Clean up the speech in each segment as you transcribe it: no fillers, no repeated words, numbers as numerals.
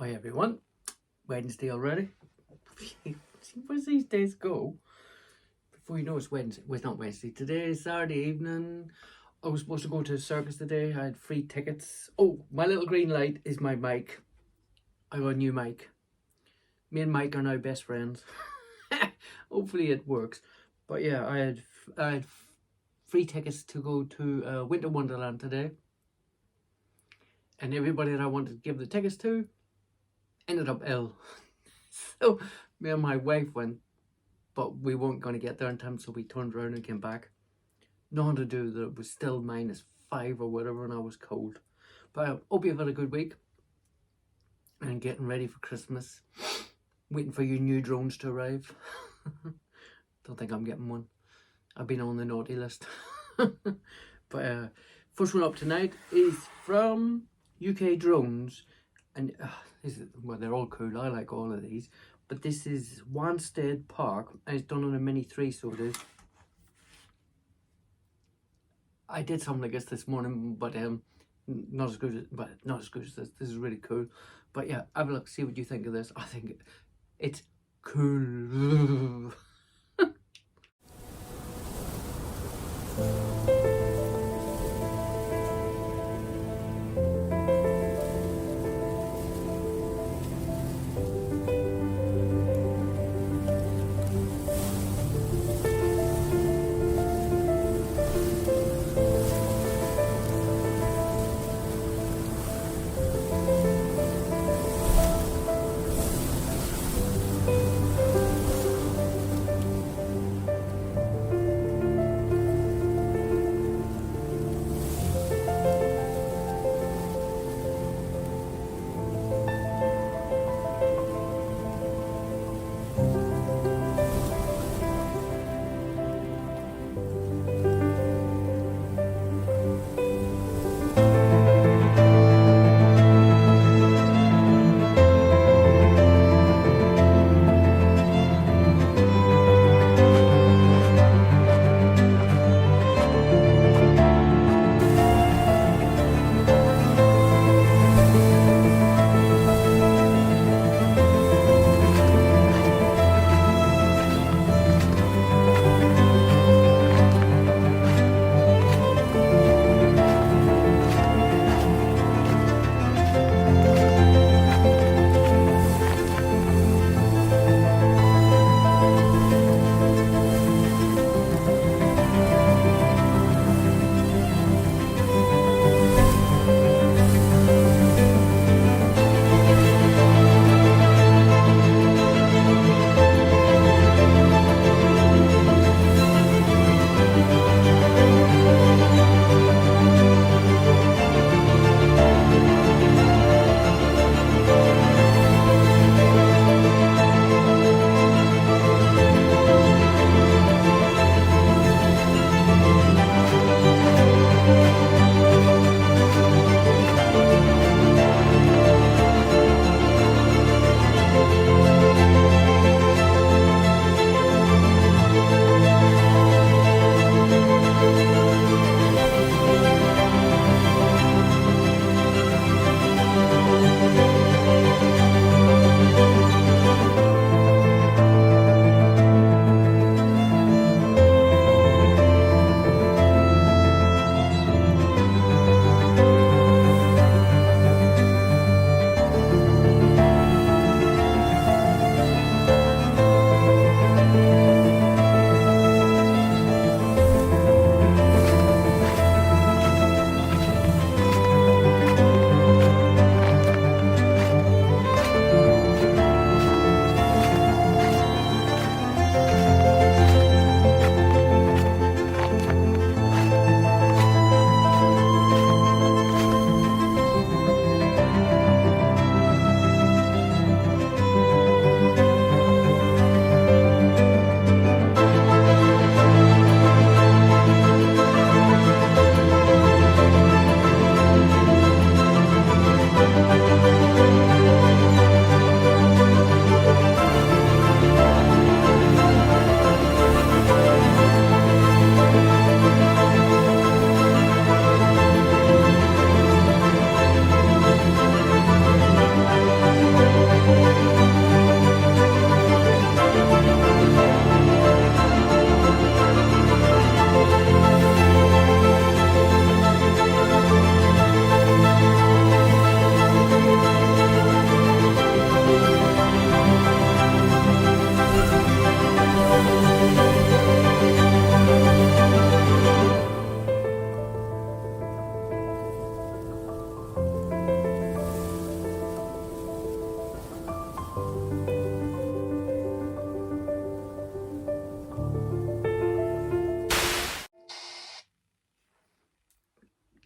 Hi everyone, Wednesday already. Where's these days go? Before you know it's Wednesday. Well, it's not Wednesday. Today is Saturday evening. I was supposed to go to the circus today. I had free tickets. Oh, my little green light is my mic. I got a new mic. Me and Mike are now best friends. Hopefully it works. But yeah, I had free tickets to go to Winter Wonderland today. And everybody that I wanted to give the tickets to ended up ill. So me and my wife went, but we weren't going to get there in time, so we turned around and came back. Nothing to do that it was still -5 or whatever, and I was cold. But I hope you've had a good week and getting ready for Christmas. Waiting for your new drones to arrive. Don't think I'm getting one. I've been on the naughty list. But first one up tonight is from UK Drones, and well, they're all cool. I like all of these, but this is Wanstead Park, and it's done on a Mini 3, so it is. I did something like this morning, but not as good as this. This is really cool. But yeah, have a look, see what you think of this. I think it's cool.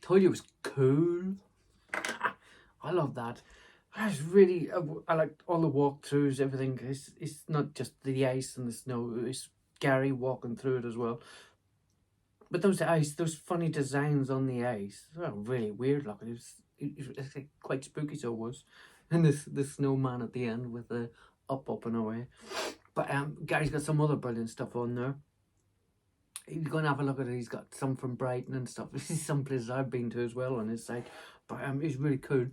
Told you it was cool. I love that. It's really, I like all the walkthroughs, everything. It's not just the ice and the snow, it's Gary walking through it as well. But those funny designs on the ice, they were really weird looking. It's like quite spooky, so it was. And the snowman at the end with the up and away. But Gary's got some other brilliant stuff on there. You're going to have a look at it. He's got some from Brighton and stuff. This is some places I've been to as well on his site. But it's really cool.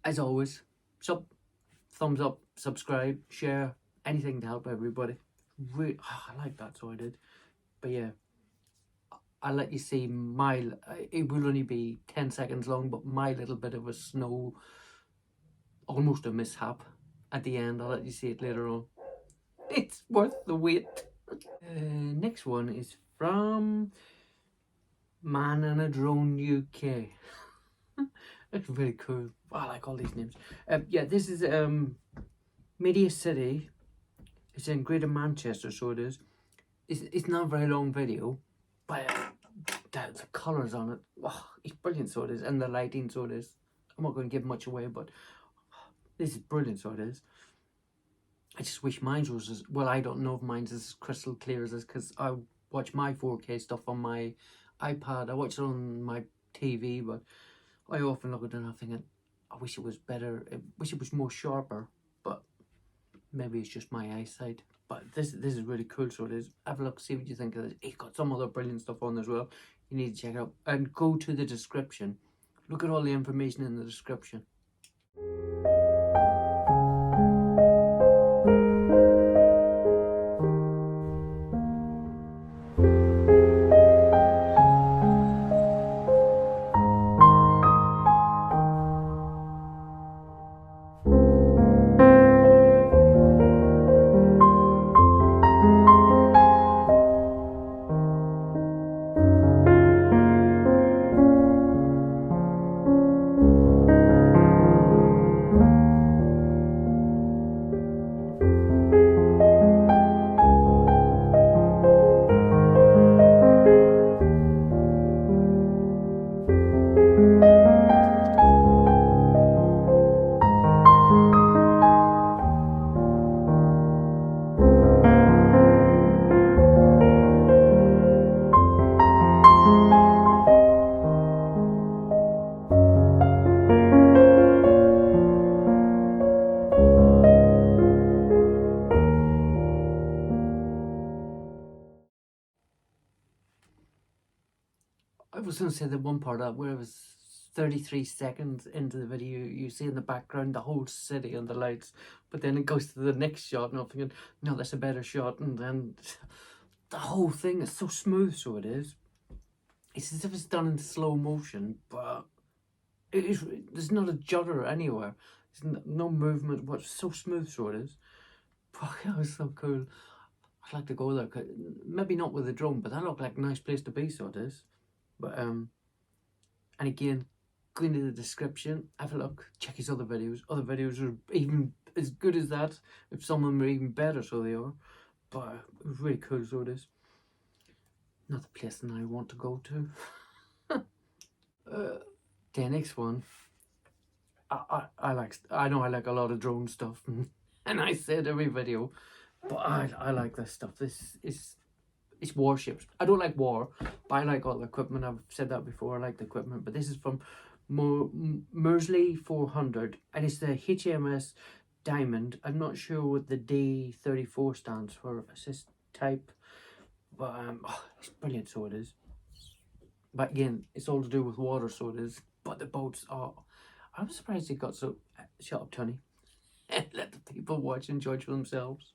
As always, thumbs up, subscribe, share, anything to help everybody. Really, I like that, so I did. But yeah, I'll let you see it will only be 10 seconds long, but my little bit of a snow, almost a mishap at the end. I'll let you see it later on. It's worth the wait. Next one is from Man and a Drone UK. That's really cool. I like all these names. Yeah, this is Media City. It's in Greater Manchester, so it is. It's not a very long video, but the colours on it, it's brilliant, so it is. And the lighting, so it is. I'm not going to give much away, but this is brilliant, so it is. I just wish mine was as, well, I don't know if mine's as crystal clear as this, because I watch my 4K stuff on my iPad. I watch it on my TV, but I often look at it and I'm thinking, I wish it was better. I wish it was more sharper, but maybe it's just my eyesight. But this is really cool, so it is. Have a look, see what you think of this. It's got some other brilliant stuff on as well. You need to check it out. And go to the description. Look at all the information in the description. I was going to say the one part of where it was 33 seconds into the video, you see in the background the whole city and the lights, but then it goes to the next shot and I'm thinking, no, that's a better shot, and then the whole thing is so smooth, so it is. It's as if it's done in slow motion, but there's not a judder anywhere. There's no movement, but it's so smooth, so it is. But it was so cool. I'd like to go there. Maybe not with a drone, but that looked like a nice place to be, so it is. But and again, go into the description, have a look, check his other videos. Other videos are even as good as that, if some of them are even better, so they are. But it was really cool, so it is. Not the place that I want to go to. The next one, I know I like a lot of drone stuff, and I said every video, but I like this stuff. It's warships. I don't like war, but I like all the equipment. I've said that before. I like the equipment, but this is from Mersey 400, and it's the HMS Diamond. I'm not sure what the D34 stands for. Assist type, but it's brilliant. So it is. But again, it's all to do with water, so it is. But the boats are. I'm surprised it got so. Shut up, Tony. Let the people watch and judge for themselves.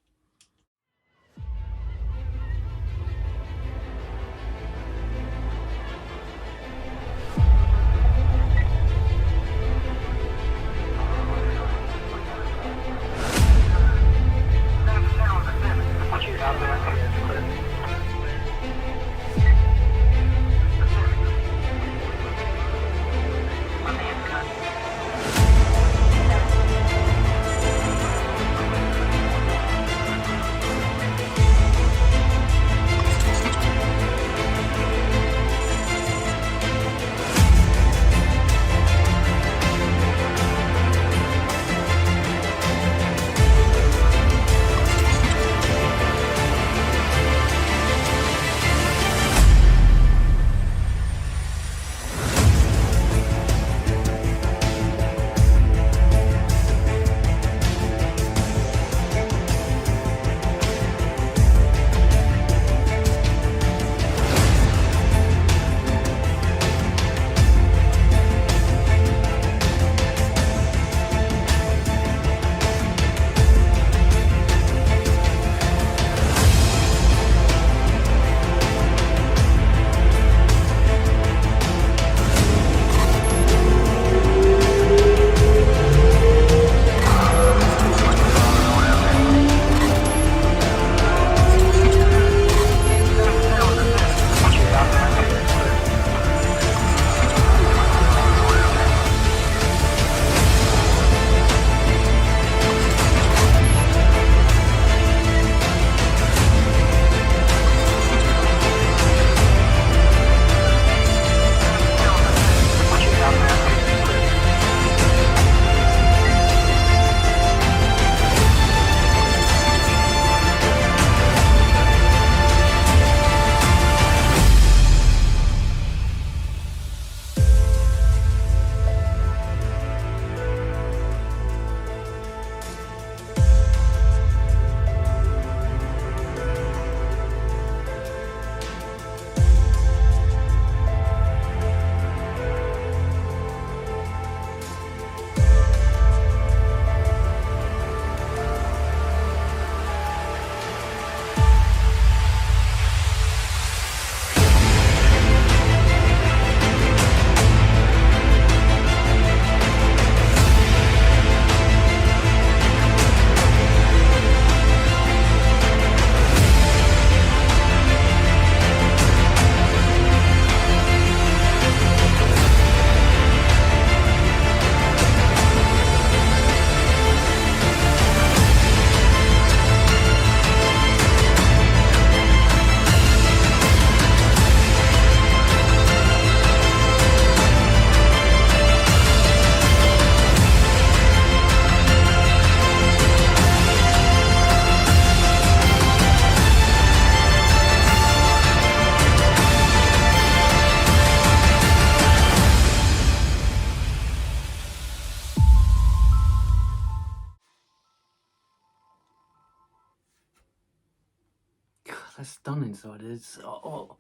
that's stunning. So it is. All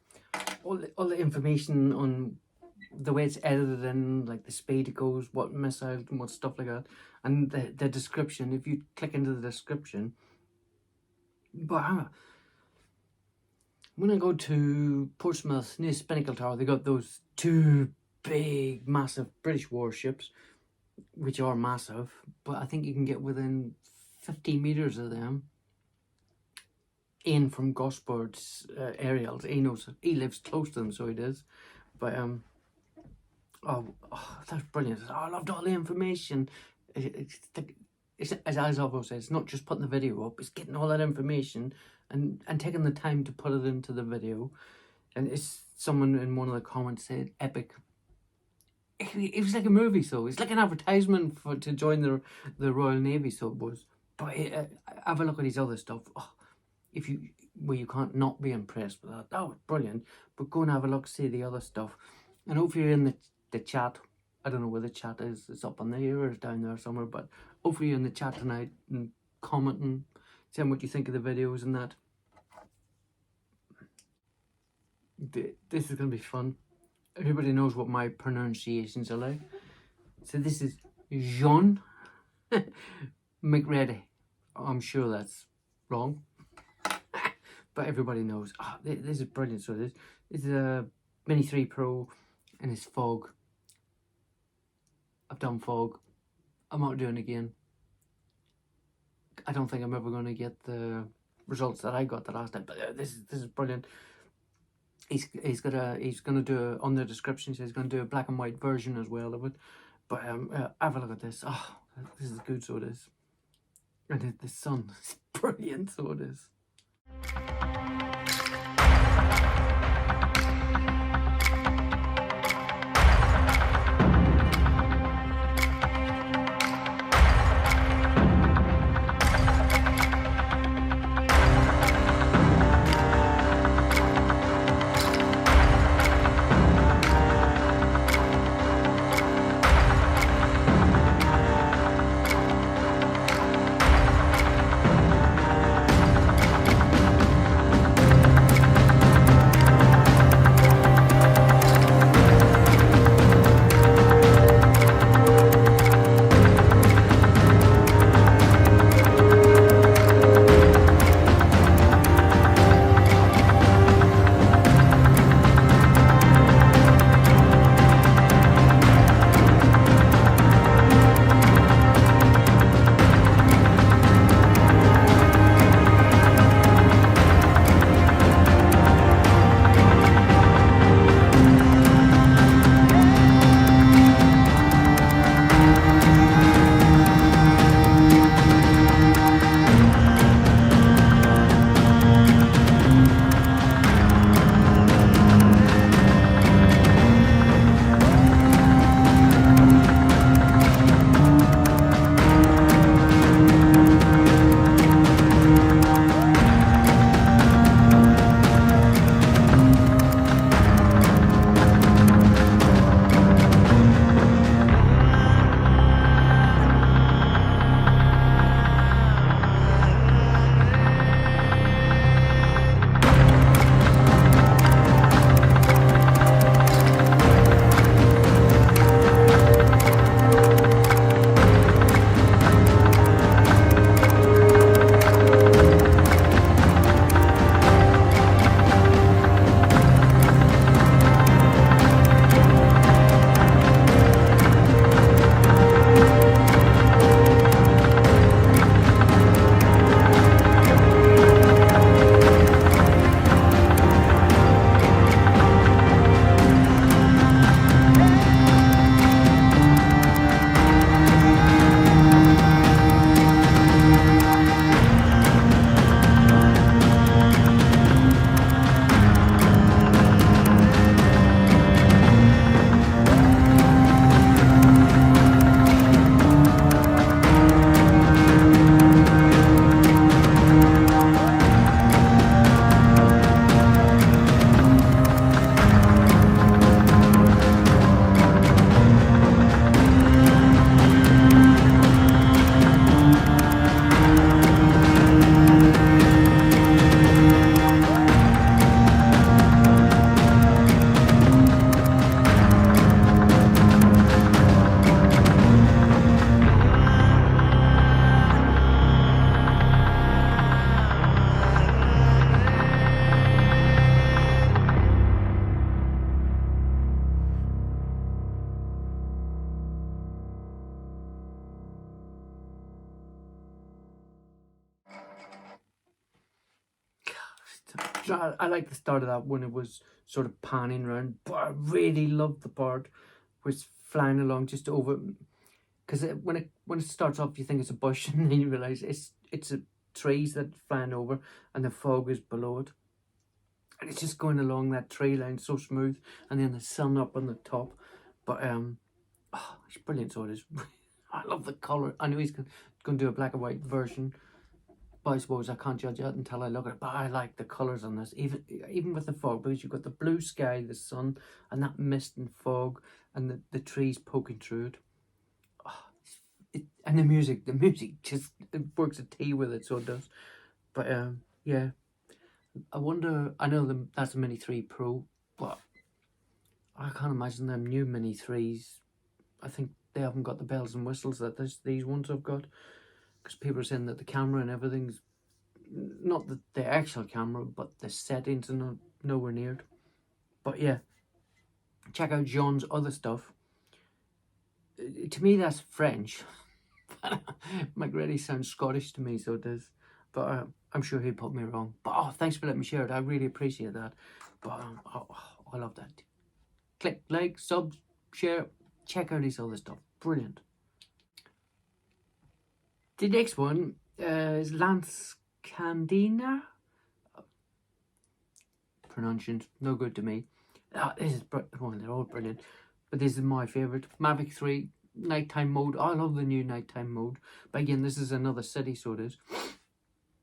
the information on the way it's edited in, like the speed it goes, what missiles and what stuff like that, and the description. If you click into the description, but when I go to Portsmouth near Spinnacle Tower, they got those two big, massive British warships, which are massive, but I think you can get within 50 meters of them. Ian from Gosford's aerials, he lives close to them, so he does. But oh, that's brilliant. I loved all the information. It's as I've always said, it's not just putting the video up, it's getting all that information and taking the time to put it into the video. And it's someone in one of the comments said epic. It was like a movie, so it's like an advertisement to join the Royal Navy, so it was. But have a look at his other stuff. Oh, you can't not be impressed with that. That was brilliant. But go and have a look, see the other stuff. And hopefully you're in the chat. I don't know where the chat is. It's up on there or it's down there somewhere. But hopefully you're in the chat tonight and commenting, saying what you think of the videos and that. This is going to be fun. Everybody knows what my pronunciations are like. So this is John McReady. I'm sure that's wrong. But everybody knows. Oh, this is brilliant. So this is a Mini 3 Pro and it's fog. I've done fog. I'm not doing it again. I don't think I'm ever going to get the results that I got the last time. But this is brilliant. He's going to do on the description. He's going to do a black and white version as well of it. But have a look at this. Oh, this is good. So it is. And the sun is brilliant. So it is. I like the start of that when it was sort of panning around, but I really loved the part where it's flying along just over, because when it starts off you think it's a bush and then you realise it's a trees that flying over and the fog is below it, and it's just going along that tree line so smooth, and then the sun up on the top. But it's brilliant. So it is. I love the colour. I know he's going to do a black and white version, but I suppose I can't judge it until I look at it. But I like the colours on this, even with the fog, because you've got the blue sky, the sun, and that mist and fog, and the trees poking through it. And the music just it works a T with it, so it does. But yeah, I wonder. I know that's a Mini 3 Pro, but I can't imagine them new Mini 3s. I think they haven't got the bells and whistles that these ones have got, because people are saying that the camera and everything's not the actual camera, but the settings are nowhere near it. But yeah, check out Jean's other stuff. To me, that's French. McGrady sounds Scottish to me, so it does. But I'm sure he'd put me wrong. But thanks for letting me share it. I really appreciate that. But I love that. Click like, sub, share. Check out his other stuff. Brilliant. The next one is Lance Candina. Pronunciation no good to me. This is they're all brilliant, but this is my favourite. Mavic 3 nighttime mode. I love the new nighttime mode. But again, this is another city, so it is.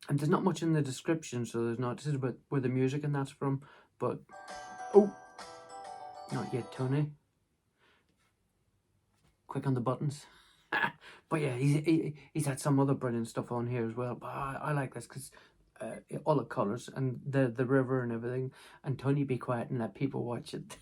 And there's not much in the description, so there's not. This is about where the music and that's from. But not yet, Tony. Quick on the buttons. But yeah, he's had some other brilliant stuff on here as well. But I like this because all the colours and the river and everything. And Tony, be quiet and let people watch it.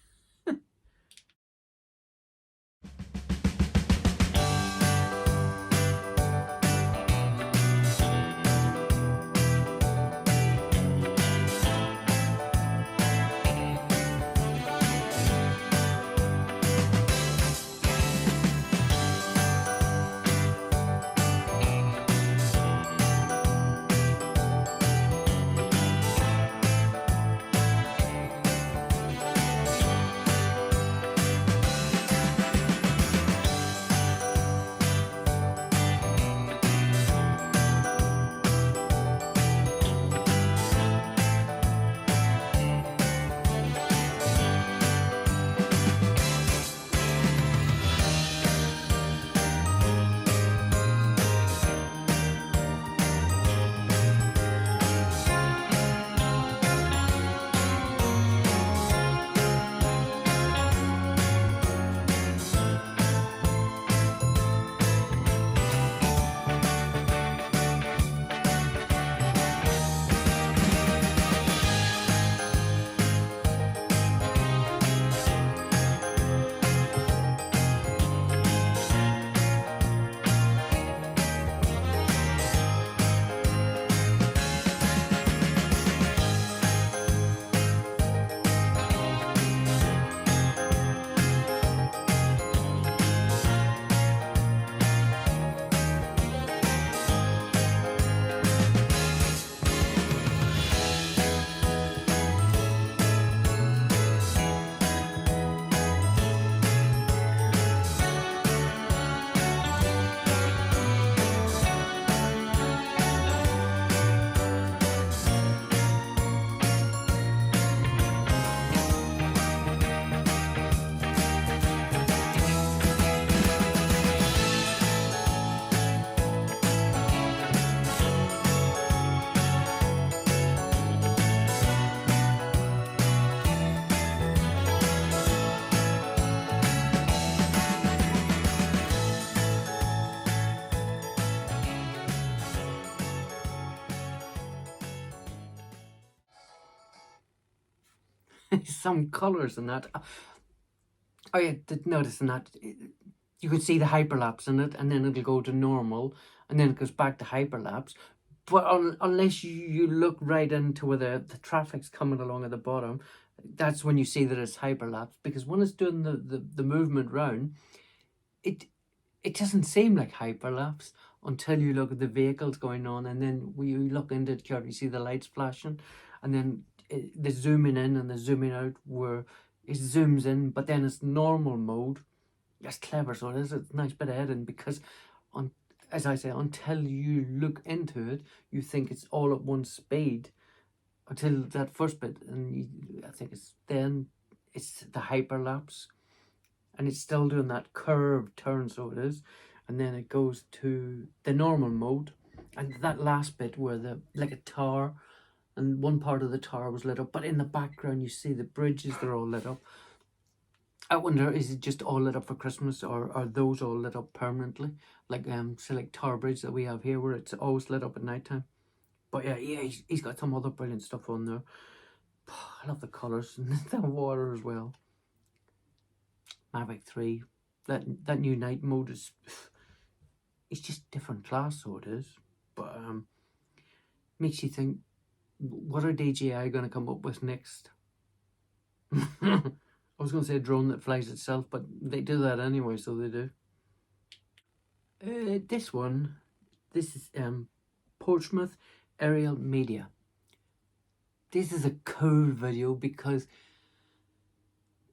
Some colours in that. Oh yeah, notice in that you could see the hyperlapse in it, and then it'll go to normal, and then it goes back to hyperlapse. But unless you look right into where the traffic's coming along at the bottom, that's when you see that it's hyperlapse. Because when it's doing the movement round, it doesn't seem like hyperlapse until you look at the vehicles going on, and then when you look into it, you see the lights flashing, and then the zooming in and the zooming out where it zooms in, but then it's normal mode. That's clever, so it is. It's a nice bit of editing because, as I say, until you look into it, you think it's all at one speed until that first bit, and I think it's the hyperlapse, and it's still doing that curved turn, so it is, and then it goes to the normal mode, and that last bit where like a tower, and one part of the tower was lit up, but in the background you see the bridges, they're all lit up. I wonder, is it just all lit up for Christmas, or are those all lit up permanently? Like say like Tower Bridge that we have here, where it's always lit up at night time. But yeah, he's got some other brilliant stuff on there. I love the colours and the water as well. Mavic 3, that new night mode is, it's just different class, so it is. But makes you think, what are DJI going to come up with next? I was going to say a drone that flies itself, but they do that anyway, so they do. This is Portsmouth Aerial Media. This is a cool video because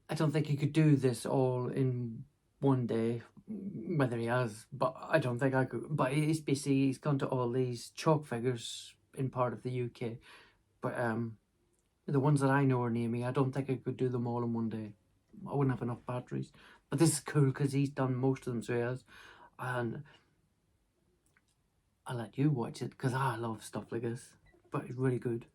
I don't think he could do this all in one day, whether he has, but I don't think I could. But he's gone to all these chalk figures in part of the UK, but the ones that I know are near me, I don't think I could do them all in one day. I wouldn't have enough batteries. But this is cool because he's done most of them, so he has. And I'll let you watch it because I love stuff like this. But it's really good.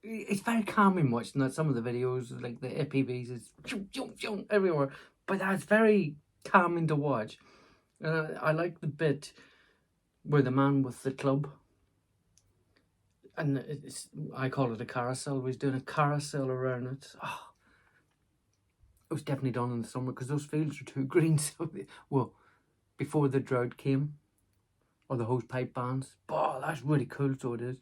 it's very calming watching that. Some of the videos, like the APVs, is everywhere, but that's very calming to watch. I like the bit where the man with the club, and I call it a carousel. He's doing a carousel around it. Oh, it was definitely done in the summer because those fields were too green. So, well, before the drought came, or the hose pipe bans. Oh, that's really cool. So it is.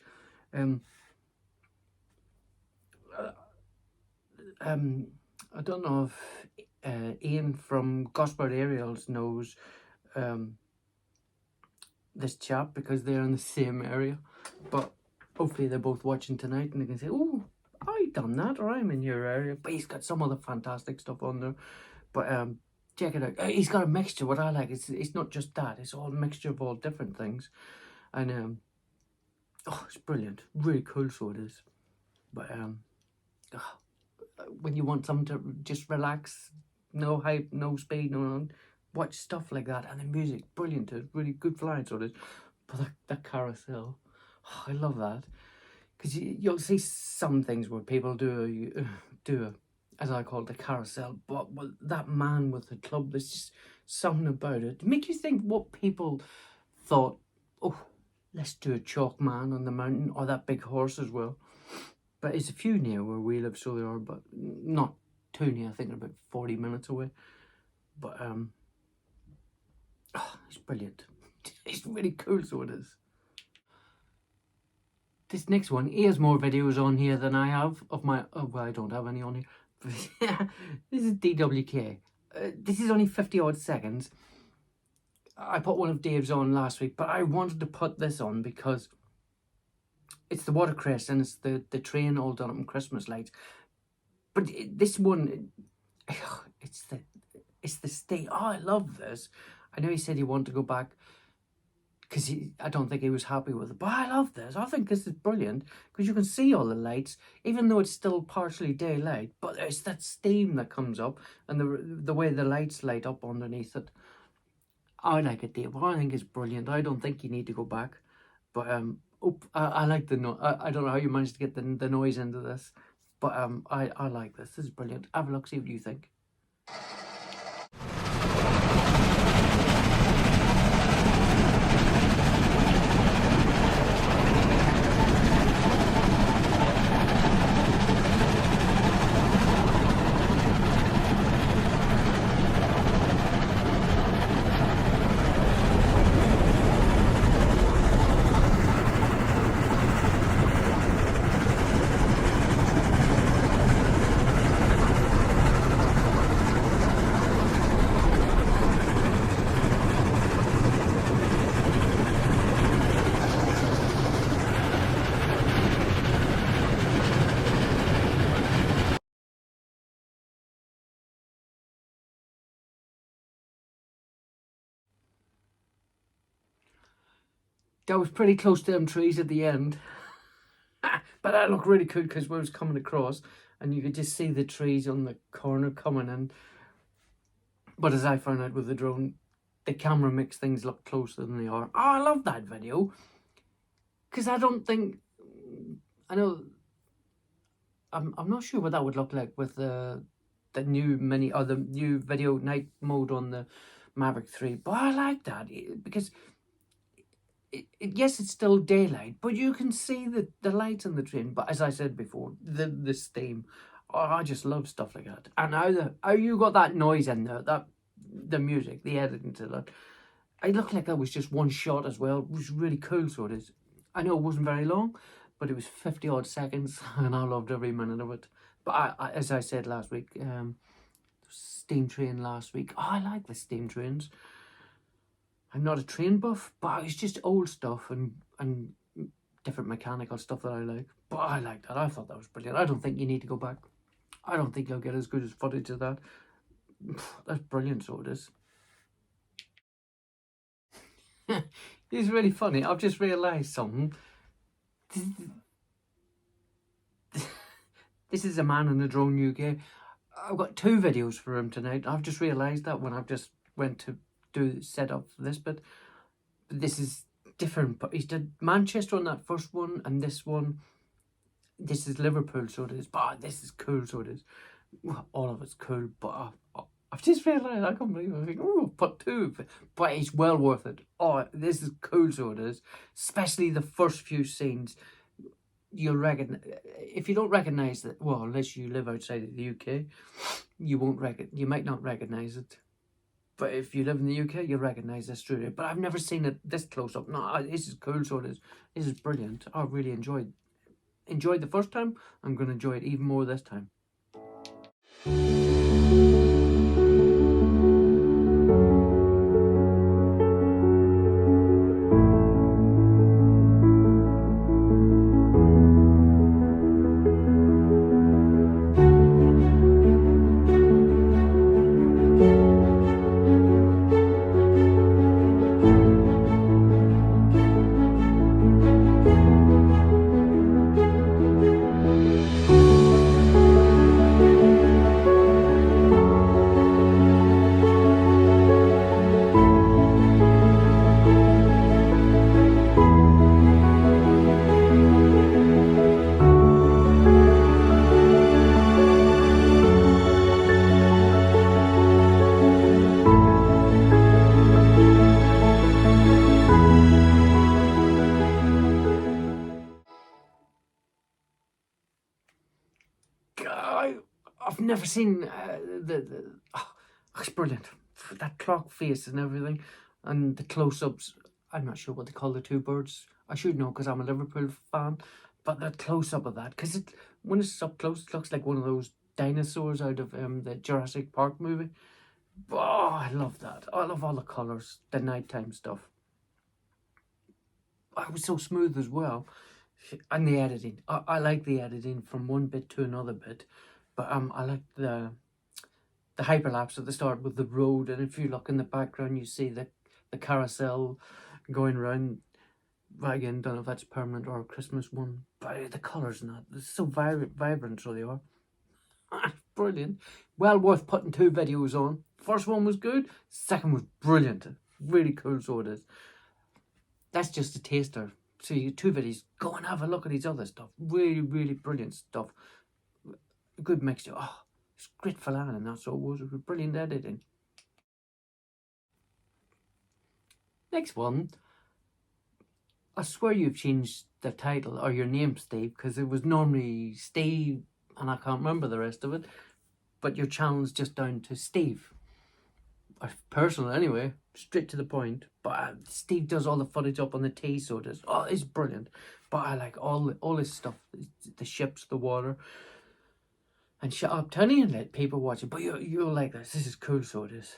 Uh, I don't know if Ian from Gosford Aerials knows this chap because they're in the same area, but hopefully they're both watching tonight and they can say, oh, I done that, or I'm in your area. But he's got some other fantastic stuff on there. But check it out. He's got a mixture. What I like, it's not just that, it's all a mixture of all different things. And oh, it's brilliant, really cool. So it is. But when you want something to just relax, no hype, no speed, no, watch stuff like that. And the music, brilliant. It's really good flying. So it is. But that carousel, oh, I love that. Because you'll see some things where people do as I call it, the carousel. But that man with the club, there's just something about it. To make you think what people thought, oh, let's do a chalk man on the mountain, or that big horse as well. But it's a few near where we live, so they are, but not too near. I think they're about 40 minutes away. But oh, it's brilliant. It's really cool, so it is. This next one, he has more videos on here than I have of my... Oh, well, I don't have any on here. This is DWK. This is only 50 odd seconds. I put one of Dave's on last week, but I wanted to put this on because it's the watercress and it's the train all done up in Christmas lights. But this one, it's the state. Oh, I love this. I know he said he wanted to go back because I don't think he was happy with it. But I love this. I think this is brilliant because you can see all the lights, even though it's still partially daylight. But it's that steam that comes up and the way the lights light up underneath it. I like it, Dave. I think it's brilliant. I don't think you need to go back. But I like the noise. I don't know how you managed to get the noise into this. But I like this. This is brilliant. Have a look, see what you think. That was pretty close to them trees at the end. But that looked really cool because we was coming across and you could just see the trees on the corner coming in. But as I found out with the drone, the camera makes things look closer than they are. Oh, I love that video. Because I don't think... I know... I'm not sure what that would look like with the new mini or the new video night mode on the Mavic 3. But I like that because... yes, it's still daylight, but you can see the lights on the train. But as I said before, the steam. Oh, I just love stuff like that. And how you got that noise in there, the music, the editing to that. It looked like that was just one shot as well. It was really cool, so it is. I know it wasn't very long, but it was 50 odd seconds, and I loved every minute of it. But as I said last week, steam train last week. Oh, I like the steam trains. I'm not a train buff, but it's just old stuff and different mechanical stuff that I like. But I like that. I thought that was brilliant. I don't think you need to go back. I don't think you'll get as good as footage of that. That's brilliant, so it is. It's really funny. I've just realised something. This is a man in the drone UK. I've got 2 videos for him tonight. I've just realised that when I've just went to do set up for this bit. But this is different. But he's did Manchester on that first one, and this one this is Liverpool, so it is. But this is cool, so it is. All of it's cool, but I've just realised, I can't believe it. I think, oh, put two, but it's well worth it. Oh, this is cool, so it is. Especially the first few scenes. You'll recognize, if you don't recognise that, well, unless you live outside of the UK, you might not recognise it. But if you live in the UK, you'll recognise this studio. But I've never seen it this close up. No, this is cool, so it is. This is brilliant. I really enjoyed the first time. I'm going to enjoy it even more this time. I've never seen it's brilliant. That clock face and everything, and the close-ups. I'm not sure what they call the two birds. I should know because I'm a Liverpool fan. But the close-up of that, because when it's up close, it looks like one of those dinosaurs out of the Jurassic Park movie. Oh, I love that. I love all the colours, the nighttime stuff. It was so smooth as well. And the editing. I like the editing from one bit to another bit. But I like the hyperlapse at the start with the road, and if you look in the background, you see the carousel going around. Again, don't know if that's permanent or a Christmas one, but the colours and that, they're so vibrant, so they are. Brilliant. Well worth putting two videos on. First one was good, second was brilliant. Really cool, so it is. That's just a taster. So you two videos, go and have a look at his other stuff. Really, really brilliant stuff. Good mixture. Oh, it's great for Lan, and that's all it was. It was brilliant editing. Next one. I swear you've changed the title or your name, Steve, because it was normally Steve, and I can't remember the rest of it. But your channel's just down to Steve. Personal, anyway. Straight to the point. But Steve does all the footage up on the T, so it is. Oh, it's brilliant. But I like all this stuff. The ships, the water. And shut up, Tony, and let people watch it. But you'll like this. This is cool, so it is.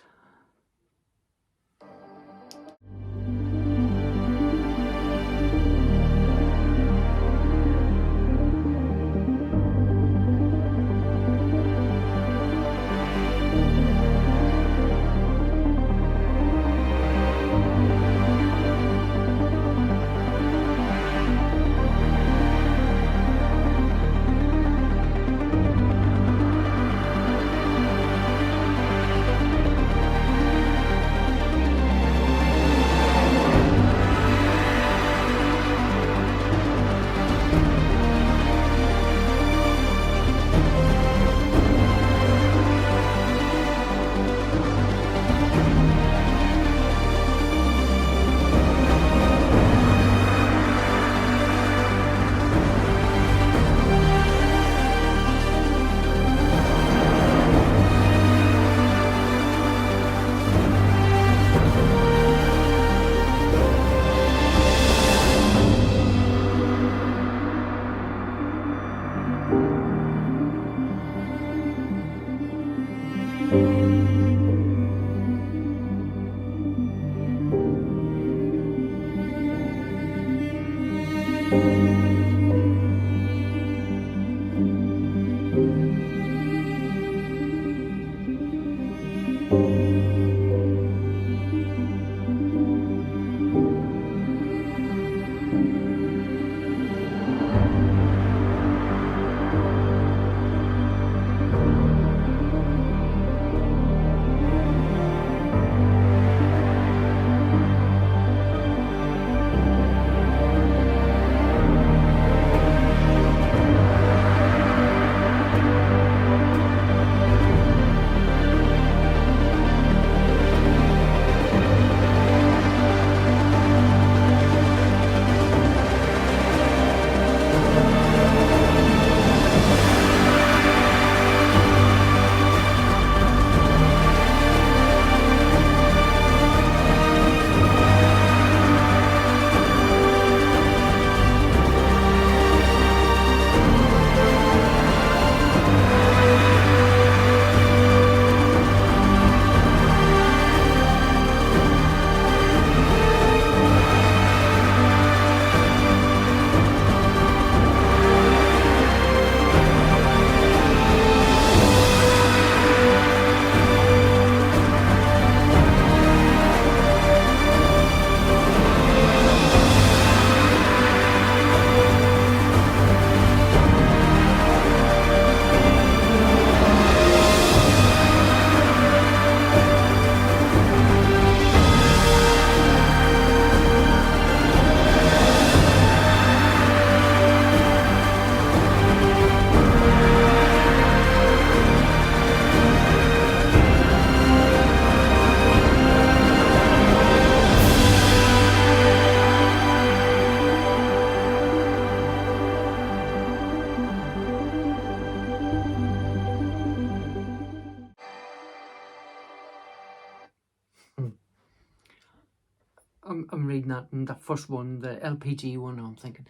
I'm reading that, and the first one, the LPG one, I'm thinking,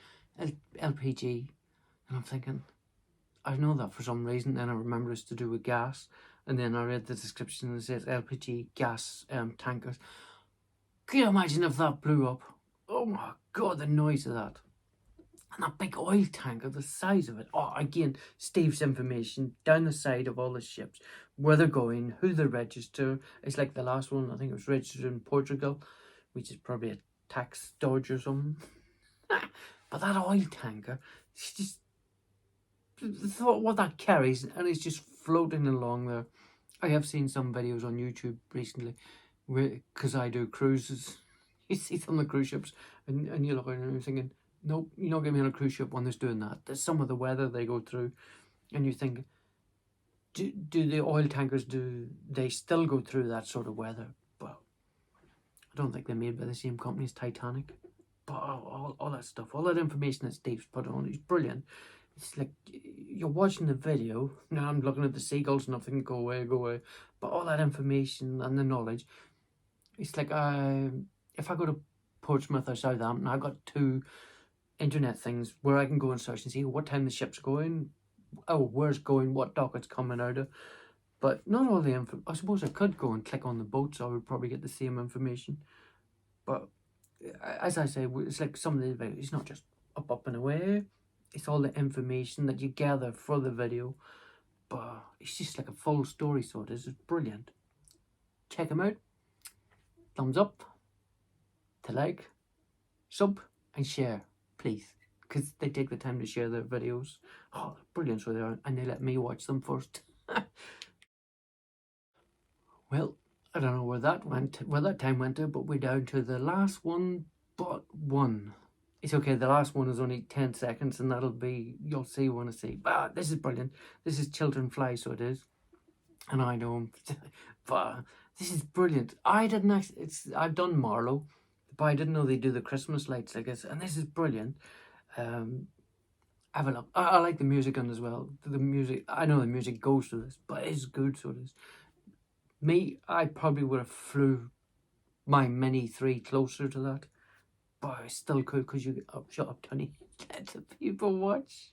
LPG, and I'm thinking, I know that for some reason, then I remember it's to do with gas, and then I read the description and it says LPG gas tankers. Can you imagine if that blew up? Oh my God, the noise of that. And that big oil tanker, the size of it. Oh, again, Steve's information down the side of all the ships, where they're going, who they're registered. It's like the last one, I think it was registered in Portugal, which is probably a tax dodge or something. But that oil tanker, it's just thought what that carries, and it's just floating along there. I have seen some videos on YouTube recently, because I do cruises. You see some of the cruise ships, and you look at it and you're thinking, nope, you're not going to be on a cruise ship when there's doing that. There's some of the weather they go through, and you think, do the oil tankers, do they still go through that sort of weather? Well, I don't think they're made by the same company as Titanic. But all that stuff, all that information that Steve's put on is brilliant. It's like you're watching the video. Now I'm looking at the seagulls and I'm thinking, go away, go away. But all that information and the knowledge, it's like if I go to Portsmouth or Southampton, I've got 2 internet things where I can go and search and see what time the ship's going, where's going, what dock it's coming out of. But not all the info. I suppose I could go and click on the boat, so I would probably get the same information. But as I say, it's like some of the videos, it's not just up and away. It's all the information that you gather for the video. But it's just like a full story, so it is. It's brilliant. Check them out. Thumbs up, to like, sub, and share, please. Because they take the time to share their videos. Oh, brilliant, so they are. And they let me watch them first. Well, I don't know where that time went to, but we're down to the last one but one. It's okay, the last one is only 10 seconds, and that'll be, you'll see when I see. But this is brilliant. This is Children Fly, so it is. And I know, but this is brilliant. I've done Marlow, but I didn't know they do the Christmas lights, I guess. And this is brilliant. Have a look. I like the music on as well. The music, I know the music goes to this, but it's good, so it is. Me, I probably would have flew my Mini 3 closer to that. But I still could, because you get up, shut up, Tony. Let the people watch.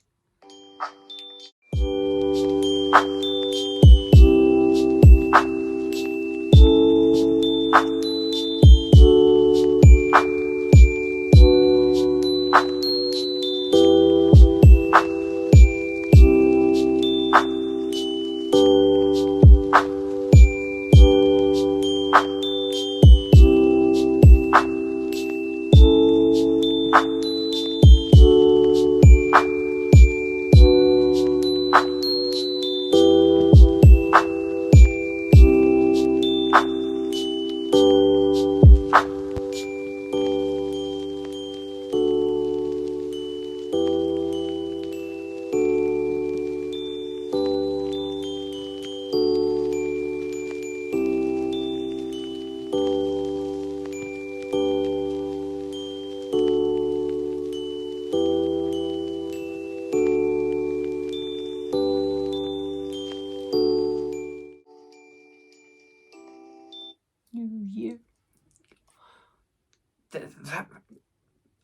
New Year.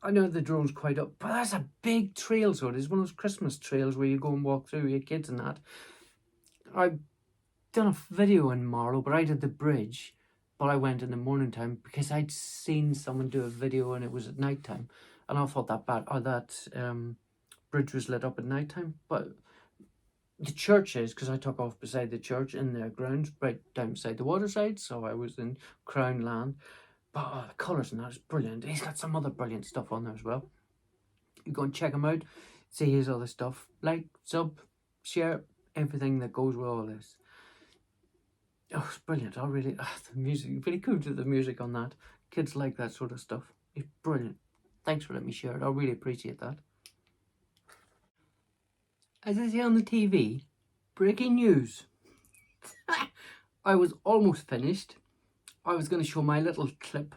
I know the drone's quite up, but that's a big trail, so it is one of those Christmas trails where you go and walk through with your kids and that. I've done a video in Marlow, but I did the bridge, but I went in the morning time because I'd seen someone do a video and it was at night time, and I thought that bridge was lit up at night time. But the church is, because I took off beside the church in the grounds, right down beside the waterside, so I was in Crown Land. But the colours and that is brilliant. He's got some other brilliant stuff on there as well. You go and check him out, see his other stuff. Like, sub, share, everything that goes with all this. Oh, it's brilliant. The music, pretty cool to the music on that. Kids like that sort of stuff. It's brilliant. Thanks for letting me share it. I really appreciate that. As I say on the TV, breaking news. I was almost finished. I was going to show my little clip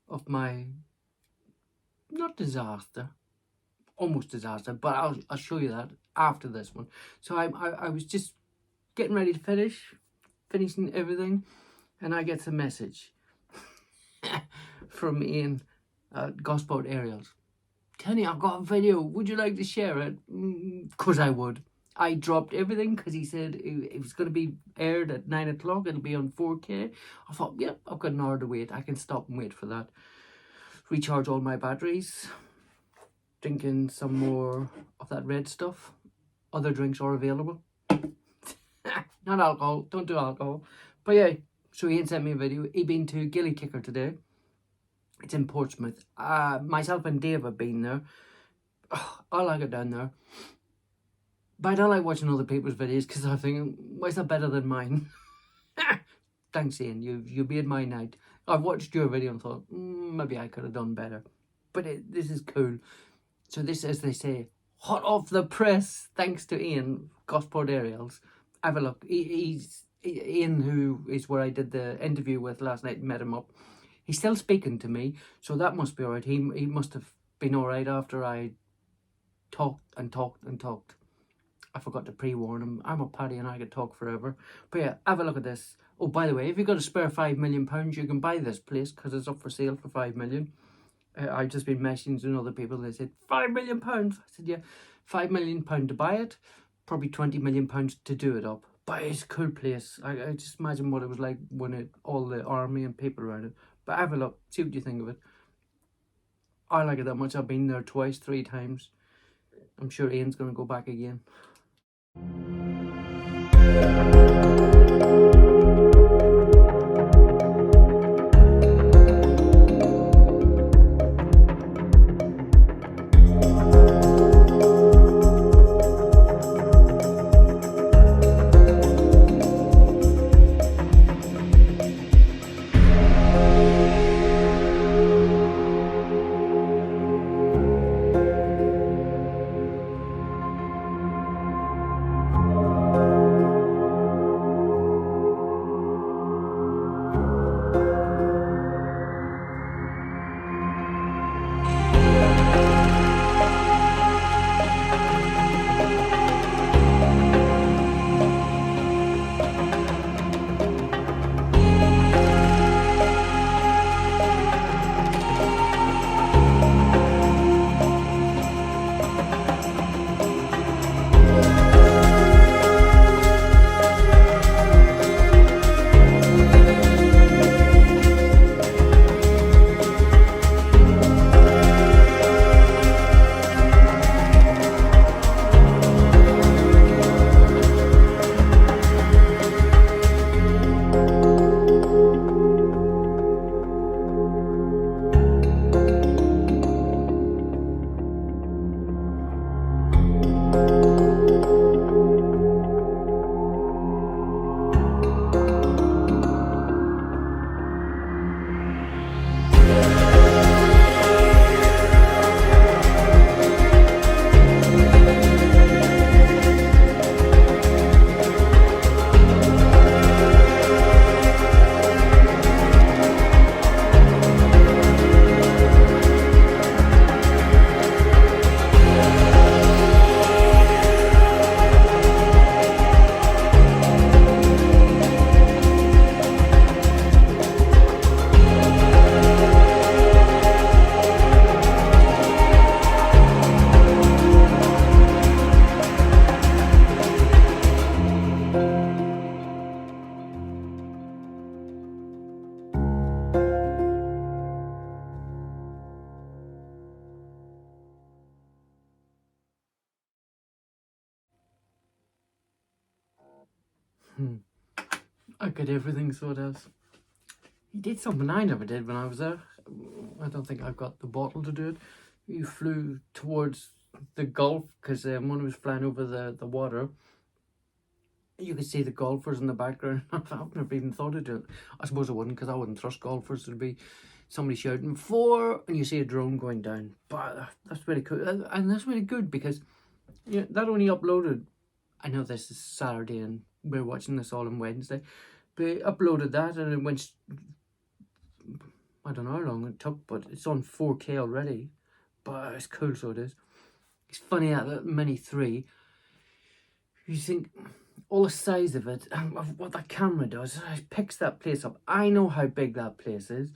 of my, not disaster, almost disaster, but I'll show you that after this one. So I was just getting ready to finishing everything, and I get the message from Ian Gosport Aerials. Kenny, I've got a video. Would you like to share it? Because I would. I dropped everything because he said it was going to be aired at 9 o'clock. It'll be on 4K. I thought, yep, I've got an hour to wait. I can stop and wait for that. Recharge all my batteries. Drinking some more of that red stuff. Other drinks are available. Not alcohol. Don't do alcohol. But yeah, so Ian sent me a video. He been to Gilly Kicker today. It's in Portsmouth. Myself and Dave have been there. Oh, I like it down there. But I don't like watching other people's videos because I'm thinking, why is that better than mine? Thanks, Ian. You made my night. I watched your video and thought, maybe I could have done better. But this is cool. So this, as they say, hot off the press, thanks to Ian, Gosport Aerials. Have a look. He's Ian, who is where I did the interview with last night, met him up. He's still speaking to me, so that must be all right. He must have been all right after I talked and talked and talked. I forgot to pre-warn him. I'm a Paddy and I could talk forever. But yeah, have a look at this. Oh, by the way, if you've got a spare £5 million, you can buy this place because it's up for sale for £5 million. I've just been messaging other people. They said, £5 million. I said, yeah, £5 million to buy it. Probably £20 million to do it up. But it's a cool place. I just imagine what it was like when all the army and people around it. But have a look. See what you think of it. I like it that much. I've been there twice, 3 times. I'm sure Ian's going to go back again. I got everything sorted out. He did something I never did when I was there. I don't think I've got the bottle to do it. He flew towards the Gulf because when he was flying over the water, you could see the golfers in the background. I've never even thought of it. I suppose I wouldn't because I wouldn't trust golfers. There'd be somebody shouting 4 and you see a drone going down. But that's really cool. And that's really good because that only uploaded, I know this is Saturday and we're watching this all on Wednesday, but I uploaded that and it went, I don't know how long it took, but it's on 4K already. But it's cool, so it is. It's funny at the Mini 3, you think all the size of it and what that camera does, it picks that place up. I know how big that place is,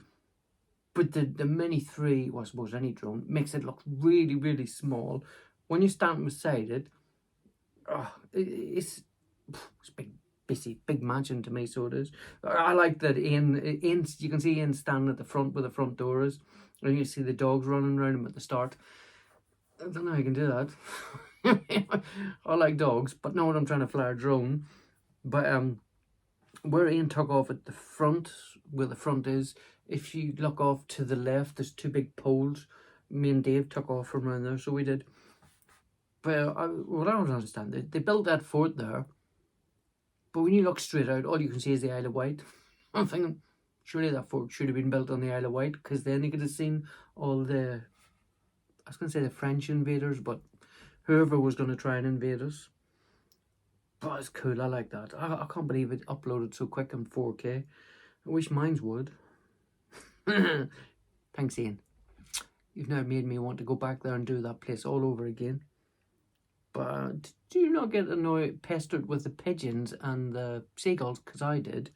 But the Mini 3, well, I suppose any drone, makes it look really, really small. When you stand beside it, it's big, busy, big mansion to me, so it is. I like that Ian, you can see Ian standing at the front where the front door is, and you see the dogs running around him at the start. I don't know how you can do that. I like dogs, but not when I'm trying to fly a drone. But where Ian took off at the front, where the front is, if you look off to the left, there's two big poles. Me and Dave took off from around there, so we did. But what I don't understand, they built that fort there, but when you look straight out, all you can see is the Isle of Wight. I'm thinking, surely that fort should have been built on the Isle of Wight, because then you could have seen all the, I was going to say the French invaders, but whoever was going to try and invade us. But it's cool, I like that. I can't believe it uploaded so quick in 4K. I wish mine would. Thanks, Ian. You've now made me want to go back there and do that place all over again. But do you not get annoyed, pestered with the pigeons and the seagulls? Because I did.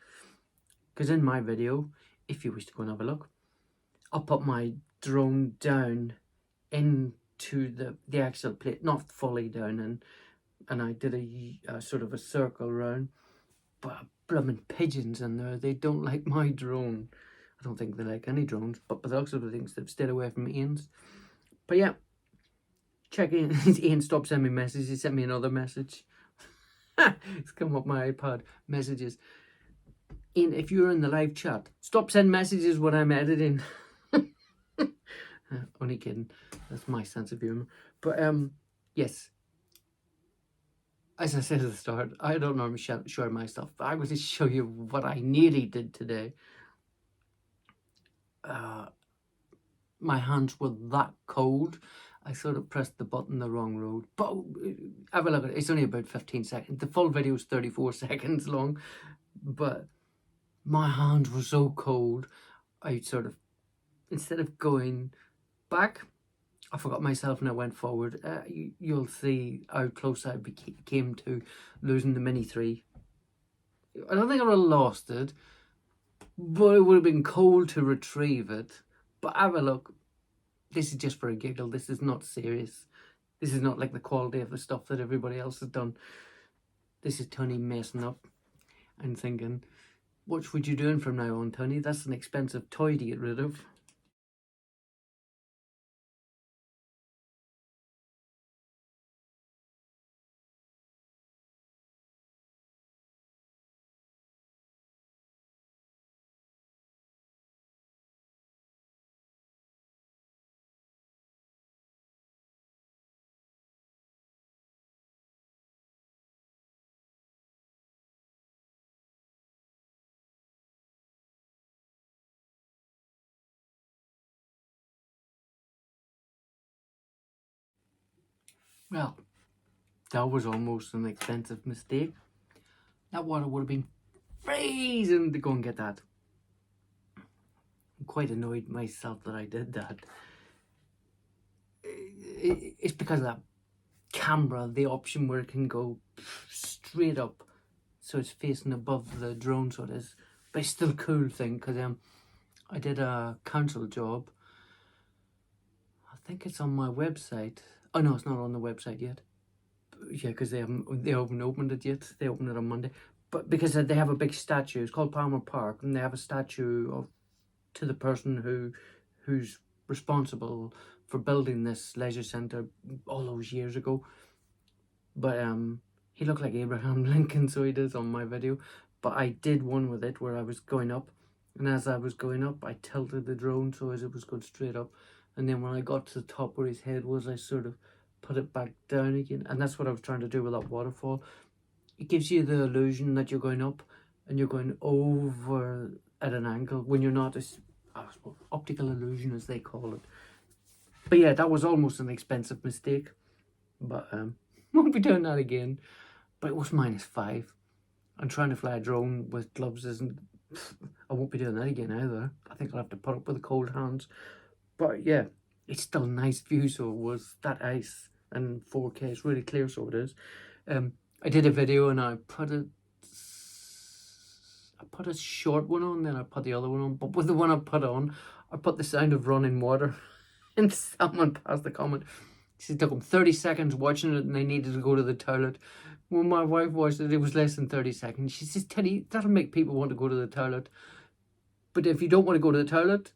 Because in my video, if you wish to go and have a look, I'll put my drone down into the actual plate, not fully down, and I did a sort of a circle around. But blooming pigeons in there, they don't like my drone. I don't think they like any drones, but by the looks of the things, they've stayed away from Ian's. But yeah, check in. Ian stopped sending me messages. He sent me another message. It's come up my iPad messages. Ian, if you're in the live chat, stop sending messages when I'm editing. Only kidding. That's my sense of humour. But yes. As I said at the start, I don't normally share my stuff, but I'm going to show you what I nearly did today. My hands were that cold, I sort of pressed the button the wrong road. But have a look at it. It's only about 15 seconds. The full video is 34 seconds long. But my hands were so cold, I sort of, instead of going back, I forgot myself and I went forward. You'll see how close I came to losing the Mini 3. I don't think I would have lost it, but it would have been cold to retrieve it. But have a look. This is just for a giggle. This is not serious. This is not like the quality of the stuff that everybody else has done. This is Tony messing up and thinking, what would you doing from now on, Tony? That's an expensive toy to get rid of. Well, that was almost an expensive mistake. That water would have been freezing to go and get that. I'm quite annoyed myself that I did that. It's because of that camera, the option where it can go straight up, so it's facing above the drone, so it is. But it's still a cool thing, because I did a council job. I think it's on my website. Oh no, it's not on the website yet. Yeah, because they haven't opened it yet. They opened it on Monday. But because they have a big statue, it's called Palmer Park, and they have a statue to the person who's responsible for building this leisure centre all those years ago. But he looked like Abraham Lincoln, so he does on my video. But I did one with it where I was going up, and as I was going up, I tilted the drone so as it was going straight up. And then when I got to the top where his head was, I sort of put it back down again. And that's what I was trying to do with that waterfall. It gives you the illusion that you're going up and you're going over at an angle when you're not. It's optical illusion, as they call it. But yeah, that was almost an expensive mistake. But won't be doing that again. But it was -5. And trying to fly a drone with gloves isn't... I won't be doing that again either. I think I'll have to put up with the cold hands. But yeah, it's still a nice view, so it was that ice, and 4K, it's really clear, so it is. I did a video and I put it, I put a short one on, then I put the other one on. But with the one I put on, I put the sound of running water. And someone passed the comment. She took them 30 seconds watching it and they needed to go to the toilet. When my wife watched it, it was less than 30 seconds. She says, Teddy, that'll make people want to go to the toilet. But if you don't want to go to the toilet,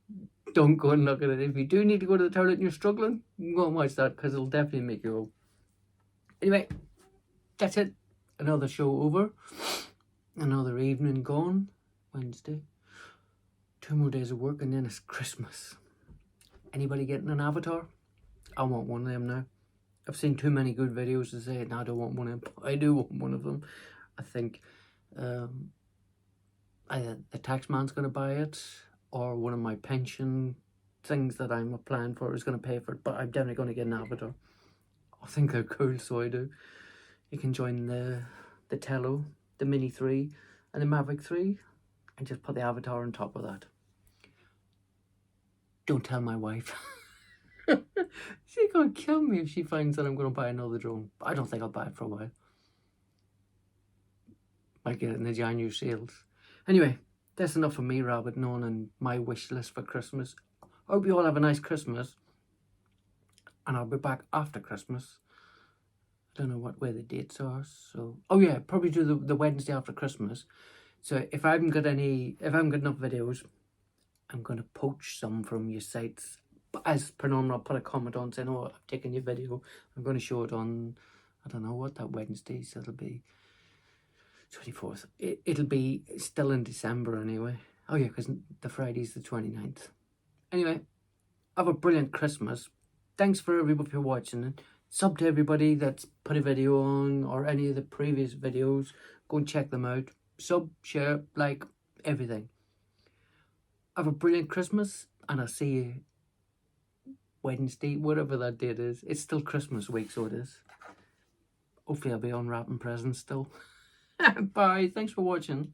don't go and look at it. If you do need to go to the toilet and you're struggling, go and watch that because it'll definitely make you go. Anyway, that's it. Another show over. Another evening gone. Wednesday. 2 more days of work and then it's Christmas. Anybody getting an avatar? I want one of them now. I've seen too many good videos to say, no, I don't want one of them. I do want one of them. I think either the tax man's going to buy it or one of my pension things that I'm applying for is going to pay for it. But I'm definitely going to get an avatar. I think they're cool, so I do. You can join the Tello, the Mini 3 and the Mavic 3 and just put the avatar on top of that. Don't tell my wife. She's going to kill me if she finds that I'm going to buy another drone. But I don't think I'll buy it for a while. Might get it in the January sales. Anyway, that's enough of me rabbiting on and my wish list for Christmas. I hope you all have a nice Christmas. And I'll be back after Christmas. I don't know what way the dates are. So, oh yeah, probably do the Wednesday after Christmas. So if I haven't got enough videos, I'm going to poach some from your sites. But as per normal, I'll put a comment on saying, oh, I've taken your video. I'm going to show it on, I don't know what that Wednesday, so it'll be 24th. It'll be still in December anyway. Oh yeah, because the Friday's the 29th. Anyway, have a brilliant Christmas. Thanks for everybody for watching it. Sub to everybody that's put a video on or any of the previous videos. Go and check them out. Sub, share, like, everything. Have a brilliant Christmas and I'll see you Wednesday, whatever that date is. It's still Christmas week, so it is. Hopefully I'll be unwrapping presents still. Bye. Thanks for watching.